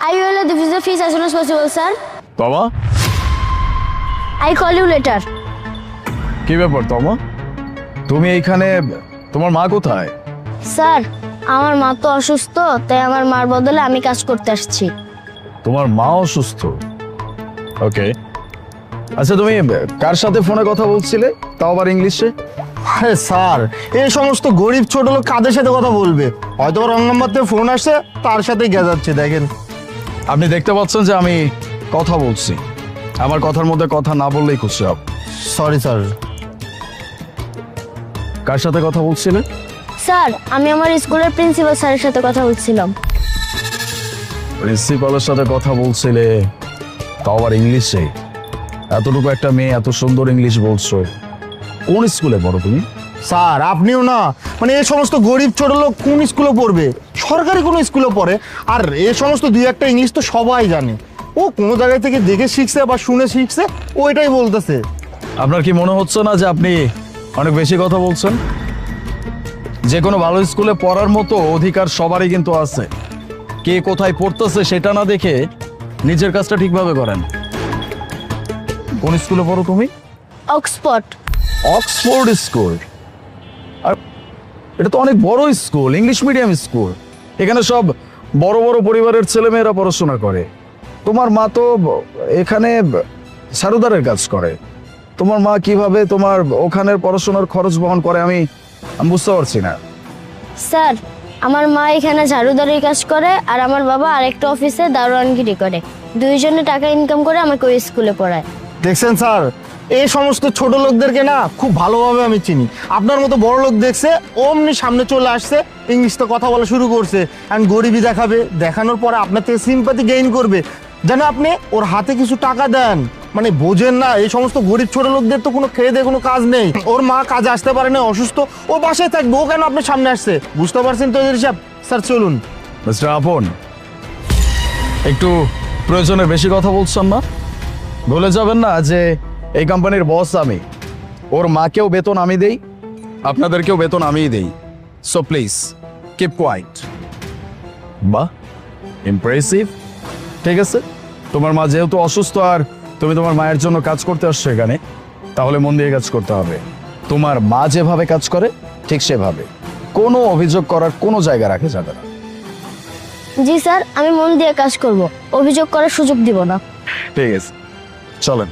I will divide the fees as soon as possible, sir. তমা I call you later. কি ব্যাপার তমা, তুমি এইখানে? তোমার মা কোথায়? স্যার, আমার মা তো অসুস্থ, তাই আমার মার বদলে আমি কাজ করতে আসছি। তোমার মা অসুস্থ? ওকে, আচ্ছা তুমি কার সাথে ফোনে কথা বলছিলে, তাও আবার ইংলিশে? আরে স্যার, এই সমস্ত গরিব ছোট লোক কাদের সাথে কথা বলবে? হয়তো রং নাম্বার থেকে ফোন আসছে, তার সাথেই গেজাচ্ছে। দেখেন, আপনি দেখতে পাচ্ছেন যে আমি কথা বলছি, আমার কথার মধ্যে কথা না বললেই খুশি হব। Sorry sir. কার সাথে কথা বলছিলে? স্যার, আমি আমার স্কুলের প্রিন্সিপাল স্যারের সাথে কথা বলছিলাম। প্রিন্সিপালের সাথে কথা বলছিলে, তাও আবার ইংলিশে? এতটুকু একটা মেয়ে এত সুন্দর ইংলিশ বলছো, কোন স্কুলে পড়ো তুমি? স্যার আপনিও না, মানে এই সমস্ত গরিব ছোট লোক কোন স্কুলে পড়বে? সরকারি কোনো স্কুলে পড়ে। আর এই সমস্ত দুই একটা ইংলিশ তো সবাই জানে। ও কোনো জায়গায় থেকে দেখে শিখছে বা শুনে শিখছে, ও এটাই বলতেছে। আপনার কি মনে হচ্ছে না যে আপনি অনেক বেশি কথা বলছেন? যে কোনো ভালো স্কুলে পড়ার মতো অধিকার সবারই কিন্তু আছে। কে কোথায় পড়তেছে সেটা না দেখে নিজের কাজটা ঠিকভাবে করেন। কোন স্কুলে পড়ো তুমি? অক্সফোর্ড। Oxford school? আর এটা তো অনেক বড় স্কুল, ইংলিশ মিডিয়াম স্কুল। এখানে সব বড় বড় পরিবারের ছেলেমেয়েরা পড়াশোনা করে। তোমার মা তো এখানে সারুদারের কাজ করে। তোমার মা কিভাবে তোমার ওখানের পড়াশোনার খরচ বহন করে আমি বুঝতে পারছি না। স্যার, আমার মা এখানে ঝাড়ুদারির কাজ করে আর আমার বাবা আরেকটা অফিসে দারোয়ানগিরি করে। দুইজনে টাকা ইনকাম করে আমাকে ওই স্কুলে পড়ায়। দেখছেন স্যার, এই সমস্ত ছোট লোকদেরকে না খুব ভালোভাবে আমি চিনি। আপনার মতো বড় লোক দেখছে, অমনি সামনে চলে আসছে, ইংলিশতে কথা বলা শুরু করছে, অ্যান্ড গরিবই দেখাবে। দেখানোর পরে আপনার থেকে সিম্পাথি গেইন করবে, যেন আপনি ওর হাতে কিছু টাকা দেন। মানে বোঝেন না, এই সমস্ত গরিব ছোট লোকদের তো কোনো খেয়ে দিয়ে কোনো কাজ নেই। ওর মা কাজে আসতে পারে না, অসুস্থ, ও বাসায় থাকবে, ও কেন আপনার সামনে আসছে? বুঝতে পারছেন তো হিসাব? স্যার চলুন। মিস্টার আপন, একটু প্রয়োজনের বেশি কথা বলছেন না? ভুলে যাবেন না যে এই কোম্পানির বস আমি। ওর মাকেও বেতন আমি দেই, আপনাদেরকেও বেতন আমিই দেই। So please keep quiet. বাহ, ইমপ্রেসিভ। ঠিক আছে, তোমার মা যেহেতু অসুস্থ আর তুমি তোমার মায়ের জন্য কাজ করতে আসছো এখানে, তাহলে মন দিয়ে কাজ করতে হবে। তোমার মা যেভাবে কাজ করে ঠিক সেভাবে, কোনো অভিযোগ করার কোনো জায়গা রাখা যাবে না। জি স্যার, আমি মন দিয়ে কাজ করব, অভিযোগ করার সুযোগ দিব না। ঠিক আছে, চলেন।